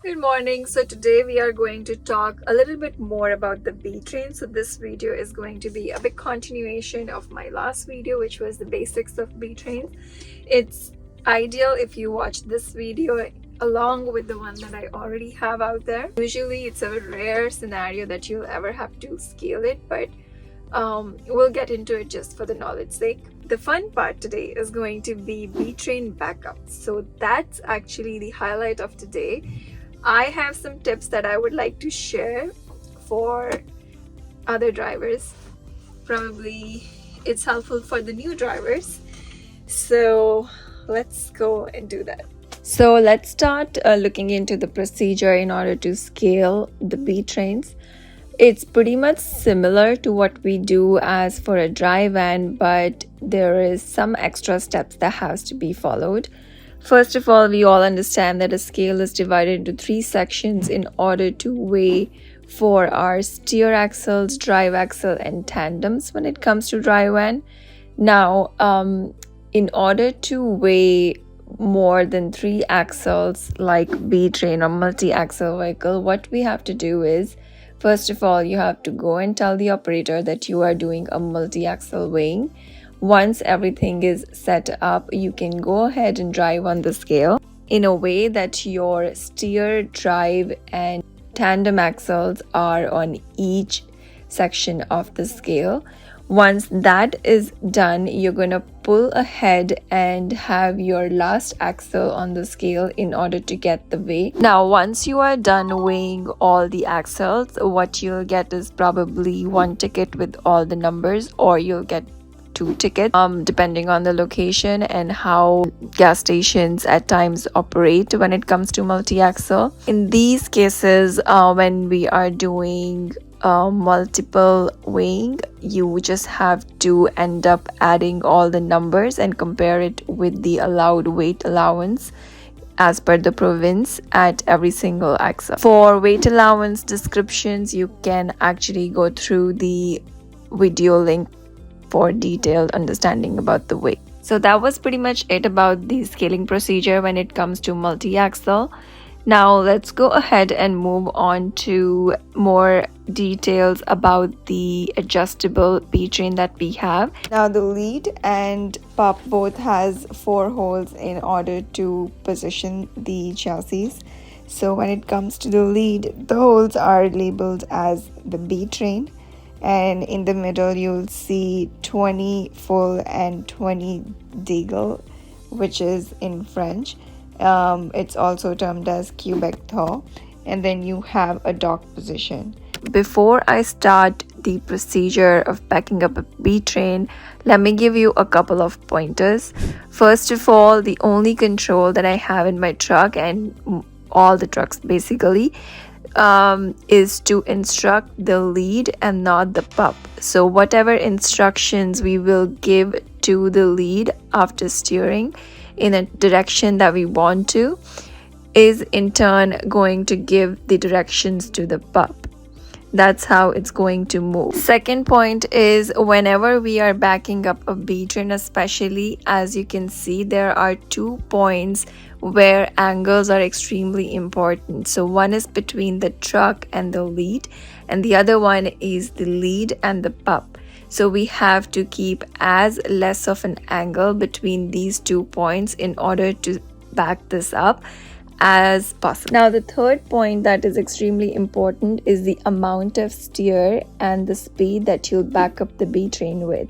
Good morning. So today we are going to talk a little bit more about the B train. So this video is going to be a big continuation of my last video, which was the basics of B trains. It's ideal if you watch this video along with the one that I already have out there. Usually it's a rare scenario that you'll ever have to scale it, but we'll get into it just for the knowledge sake. The fun part today is going to be B train backups. So that's actually the highlight of today. I have some tips that I would like to share for other drivers. Probably it's helpful for the new drivers. So let's go and do that. So let's start looking into the procedure in order to scale the B trains. It's pretty much similar to what we do as for a dry van, but there is some extra steps that has to be followed. First of all, we all understand that a scale is divided into 3 sections in order to weigh for our steer axles, drive axle, and tandems when it comes to dry van. Now, in order to weigh more than 3 axles like B train or multi-axle vehicle, what we have to do is, first of all, you have to go and tell the operator that you are doing a multi-axle weighing. Once everything is set up, you can go ahead and drive on the scale in a way that your steer, drive, and tandem axles are on each section of the scale. Once that is done, you're going to pull ahead and have your last axle on the scale in order to get the weight. Now, once you are done weighing all the axles, what you'll get is probably 1 ticket with all the numbers, or you'll get 2 tickets depending on the location and how gas stations at times operate when it comes to multi-axle. In these cases, when we are doing multiple weighing, you just have to end up adding all the numbers and compare it with the allowed weight allowance as per the province at every single axle. For weight allowance descriptions, you can actually go through the video link for detailed understanding about the weight. So that was pretty much it about the scaling procedure when it comes to multi-axle. Now let's go ahead and move on to more details about the adjustable B train that we have. Now the lead and pup both has 4 holes in order to position the chassis. So when it comes to the lead, the holes are labeled as the B train. And in the middle you'll see 20 full and 20 dégal, which is in French. It's also termed as Quebec thaw. And then you have a dock position. Before I start the procedure of backing up a B train, let me give you a couple of pointers. First of all, the only control that I have in my truck and all the trucks basically is to instruct the lead and not the pup. So whatever instructions we will give to the lead after steering in a direction that we want to is in turn going to give the directions to the pup. That's how it's going to move. Second point is, whenever we are backing up a B train, especially, as you can see, there are 2 points where angles are extremely important. So one is between the truck and the lead, and the other one is the lead and the pup. So we have to keep as less of an angle between these 2 points in order to back this up as possible. Now the third point that is extremely important is the amount of steer and the speed that you'll back up the B train with,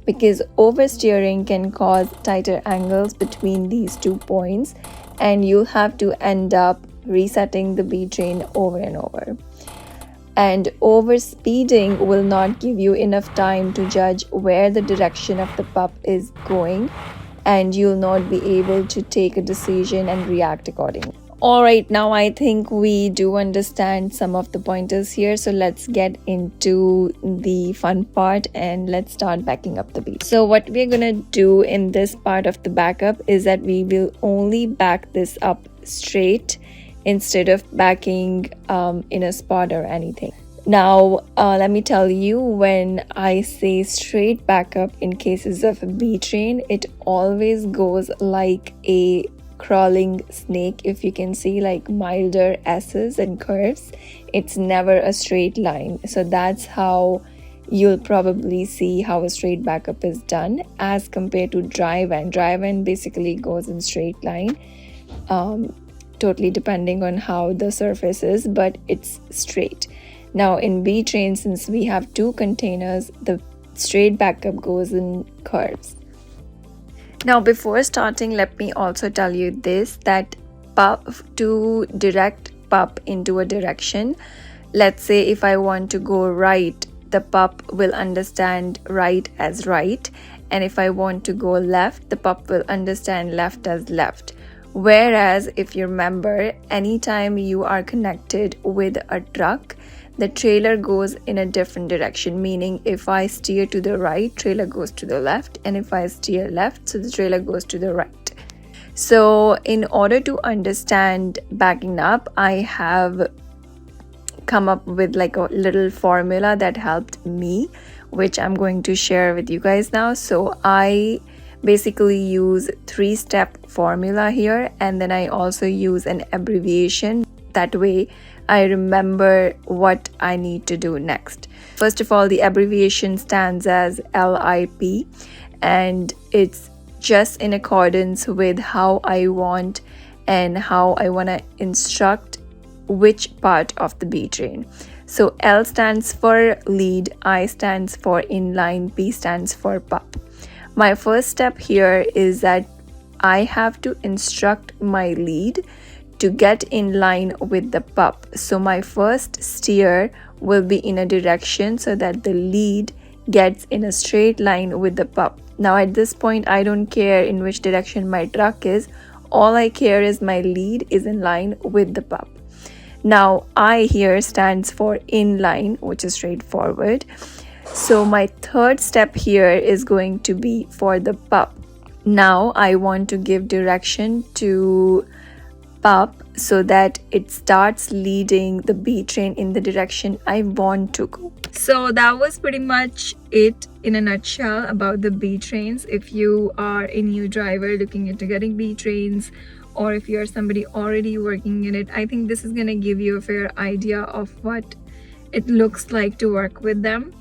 because oversteering can cause tighter angles between these 2 points and you'll have to end up resetting the B train over and over. And overspeeding will not give you enough time to judge where the direction of the pup is going, and you'll not be able to take a decision and react accordingly. Alright, now I think we do understand some of the pointers here, so let's get into the fun part and let's start backing up the beat. So what we're gonna do in this part of the backup is that we will only back this up straight instead of backing in a spot or anything. Now, let me tell you, when I say straight backup in cases of a B train, it always goes like a crawling snake. If you can see, like milder S's and curves, it's never a straight line. So that's how you'll probably see how a straight backup is done as compared to drive-in. Drive-in basically goes in straight line, totally depending on how the surface is, but it's straight. Now in B-Train, since we have two containers, the straight backup goes in curves. Now before starting, let me also tell you this, that to direct pup into a direction, let's say if I want to go right, the pup will understand right as right, and if I want to go left, the pup will understand left as left. Whereas if you remember, anytime you are connected with a truck, the trailer goes in a different direction, meaning if I steer to the right, trailer goes to the left, and if I steer left, so the trailer goes to the right. So in order to understand backing up, I have come up with like a little formula that helped me, which I'm going to share with you guys now. So I basically use 3-step formula here, and then I also use an abbreviation. That way I remember what I need to do next. First of all, the abbreviation stands as LIP, and it's just in accordance with how I want and how I want to instruct which part of the B-Train. So L stands for lead, I stands for inline, P stands for pup. My first step here is that I have to instruct my lead to get in line with the pup. So my first steer will be in a direction so that the lead gets in a straight line with the pup. Now at this point, I don't care in which direction my truck is. All I care is my lead is in line with the pup. Now I here stands for inline, which is straightforward. So my third step here is going to be for the pup. Now I want to give direction to pup so that it starts leading the B-Train in the direction I want to go. So that was pretty much it in a nutshell about the B-Trains. If you are a new driver looking into getting B-Trains, or if you're somebody already working in it, I think this is going to give you a fair idea of what it looks like to work with them.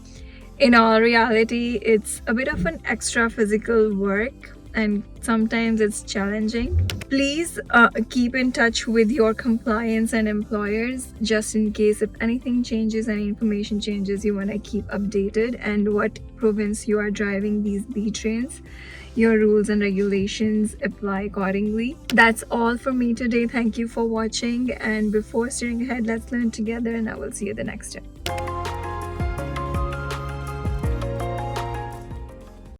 In all reality, it's a bit of an extra physical work, and sometimes it's challenging. Please keep in touch with your compliance and employers, just in case if anything changes, any information changes, you want to keep updated, and what province you are driving these B-Trains, your rules and regulations apply accordingly. That's all for me today. Thank you for watching, and before steering ahead, let's learn together, and I will see you the next time.